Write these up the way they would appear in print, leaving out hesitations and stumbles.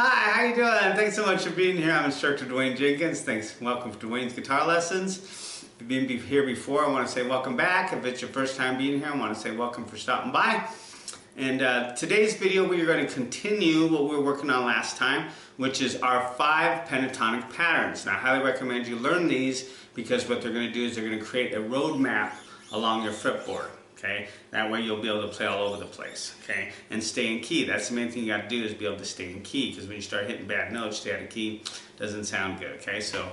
Hi, how you doing? Thanks so much for being here. I'm instructor Dwayne Jenkins. Thanks. Welcome to Dwayne's Guitar Lessons. If you've been here before, I want to say welcome back. If it's your first time being here, I want to say welcome for stopping by. And today's video, we are going to continue what we were working on last time, which is our 5 pentatonic patterns. Now, I highly recommend you learn these because what they're going to do is they're going to create a road map along your fretboard. Okay, that way you'll be able to play all over the place, okay, and stay in key. That's the main thing you got to do is be able to stay in key, because when you start hitting bad notes, stay out of key, doesn't sound good, okay. So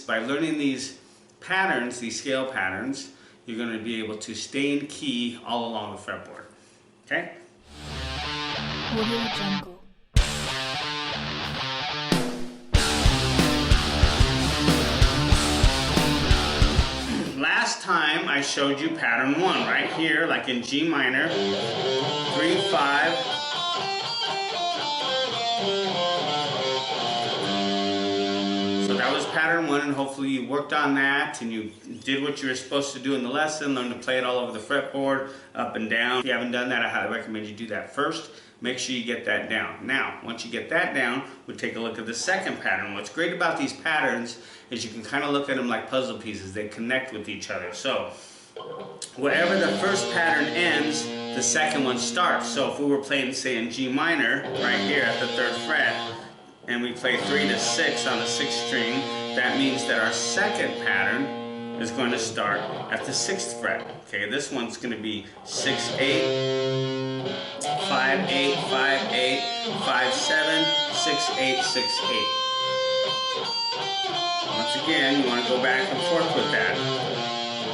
by learning these patterns, these scale patterns, you're going to be able to stay in key all along the fretboard, okay. Last time I showed you pattern 1 right here, like in G minor, 3, 5. So that was pattern 1, and hopefully you worked on that and you did what you were supposed to do in the lesson, learn to play it all over the fretboard, up and down. If you haven't done that, I highly recommend you do that first. Make sure you get that down. Now, once you get that down, we'll take a look at the second pattern. What's great about these patterns is you can kind of look at them like puzzle pieces. They connect with each other. So, wherever the first pattern ends, the second one starts. So if we were playing, say, in G minor, right here at the 3rd fret, and we play 3 to 6 on the 6th string, that means that our second pattern is going to start at the 6th fret. Okay, this one's going to be 6, 8, 5, 8, 5, 8, 5, 7, 6, 8, 6, 8. Once again, you want to go back and forth with that.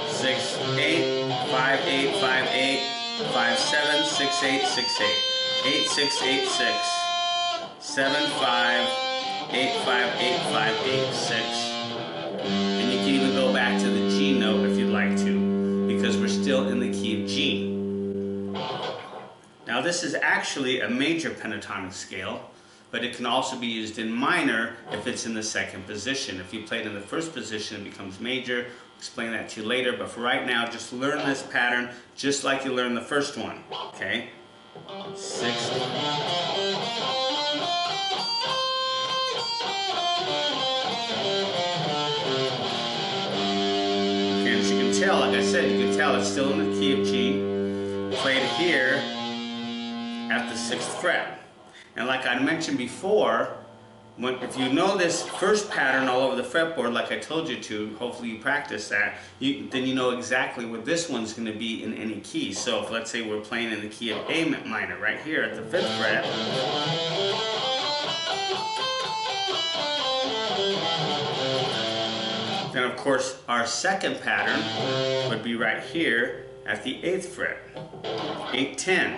6, 8, 5, 8, 5, 8, 5, 7, 6, 8, 6, 8. 8, 6, 8, 6. 7, 5, 8, 5, 8, 5, 8, 6. And you can even go back to the G note if you'd like to, because we're still in the key of G. Now this is actually a major pentatonic scale, but it can also be used in minor if it's in the 2nd position. If you play it in the 1st position, it becomes major. I'll explain that to you later, but for right now, just learn this pattern just like you learned the first one, okay? 6. As you can tell, like I said, you can tell it's still in the key of G, played here at the 6th fret. And like I mentioned before, if you know this first pattern all over the fretboard, like I told you to, hopefully you practice that, then you know exactly where this one's going to be in any key. So if, let's say, we're playing in the key of A minor right here at the 5th fret, then of course our second pattern would be right here at the 8th fret, 8, 10.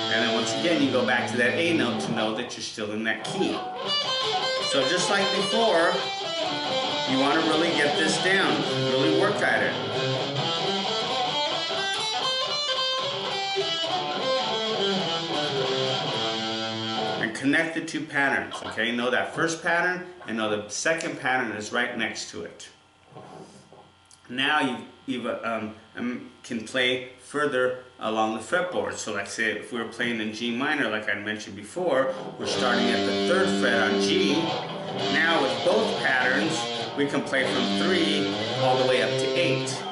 And then once again you go back to that A note to know that you're still in that key. So just like before, you want to really get this down, really work at it. Connect the 2 patterns, okay? Know that first pattern and know the second pattern is right next to it. Now you can play further along the fretboard. So let's say if we were playing in G minor, like I mentioned before, we're starting at the 3rd fret on G. Now with both patterns, we can play from 3 all the way up to 8.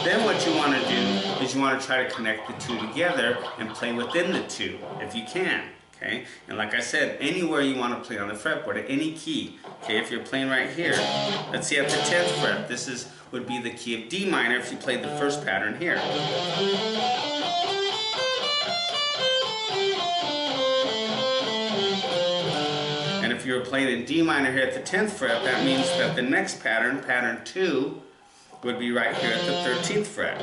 Then what you want to do is you want to try to connect the 2 together and play within the 2 if you can, okay? And like I said, anywhere you want to play on the fretboard, at any key, okay? If you're playing right here, let's see, at the 10th fret, this would be the key of D minor if you played the first pattern here. And if you were playing in D minor here at the 10th fret, that means that the next pattern, pattern 2, would be right here at the 13th fret.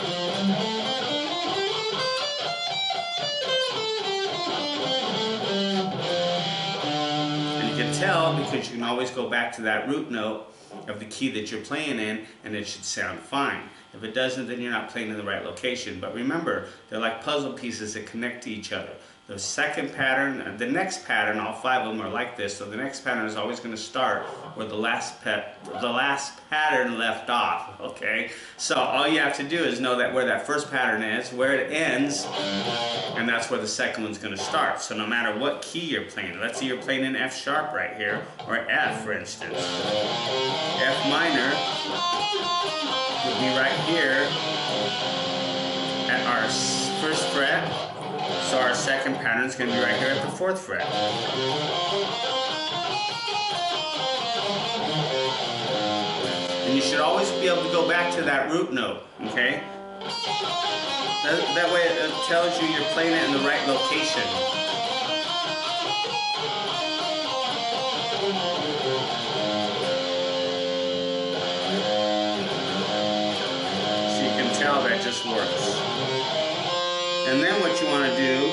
And you can tell because you can always go back to that root note of the key that you're playing in and it should sound fine. If it doesn't, then you're not playing in the right location. But remember, they're like puzzle pieces that connect to each other. The second pattern, the next pattern, all 5 of them are like this. So the next pattern is always going to start where the last pattern left off. Okay. So all you have to do is know that where that first pattern is, where it ends, and that's where the second one's going to start. So no matter what key you're playing, let's say you're playing an F sharp right here, or F for instance. F minor would be right here at our first fret. So our second pattern is going to be right here at the 4th fret. And you should always be able to go back to that root note, okay? That way it tells you you're playing it in the right location. So you can tell that just works. And then what you want to do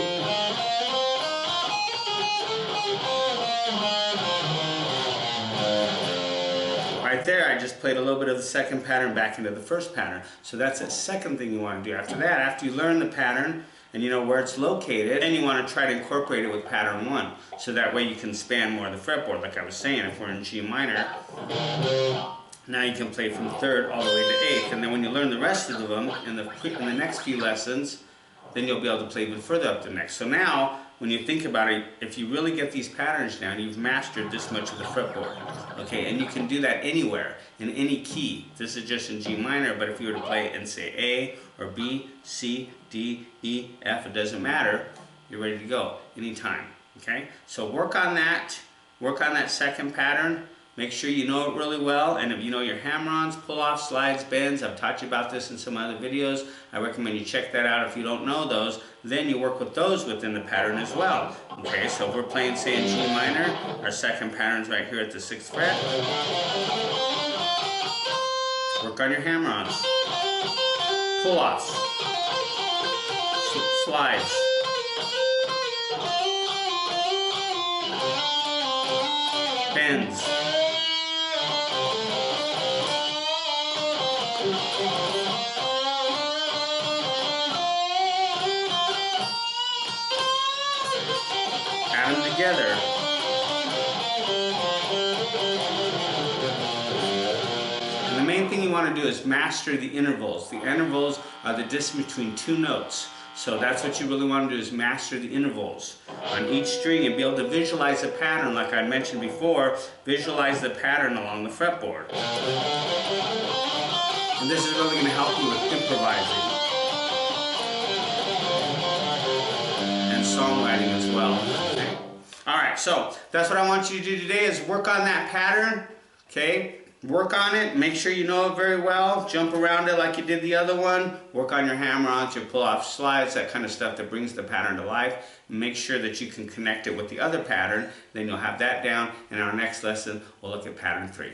right there, I just played a little bit of the second pattern back into the first pattern. So that's the second thing you want to do. After that, after you learn the pattern and you know where it's located, then you want to try to incorporate it with pattern 1. So that way you can span more of the fretboard. Like I was saying, if we're in G minor, now you can play from 3rd all the way to 8th. And then when you learn the rest of them in the next few lessons, then you'll be able to play even further up the neck. So now, when you think about it, if you really get these patterns down, you've mastered this much of the fretboard. Okay, and you can do that anywhere, in any key. This is just in G minor, but if you were to play it in, say, A, or B, C, D, E, F, it doesn't matter, you're ready to go, anytime. Okay, so work on that second pattern. Make sure you know it really well, and if you know your hammer-ons, pull-offs, slides, bends, I've taught you about this in some other videos. I recommend you check that out if you don't know those. Then you work with those within the pattern as well. Okay, so if we're playing, say, in G minor, our second pattern's right here at the 6th fret. Work on your hammer-ons, pull-offs, slides, bends. Add them together. And the main thing you want to do is master the intervals. The intervals are the distance between 2 notes. So that's what you really want to do, is master the intervals on each string and be able to visualize a pattern. Like I mentioned before, visualize the pattern along the fretboard. And this is really going to help you with improvising and songwriting as well. Okay. Alright, so that's what I want you to do today, is work on that pattern. Okay, work on it, make sure you know it very well, jump around it like you did the other one, work on your hammer-ons, your pull-off slides, that kind of stuff that brings the pattern to life. Make sure that you can connect it with the other pattern, then you'll have that down. In our next lesson, we'll look at pattern 3.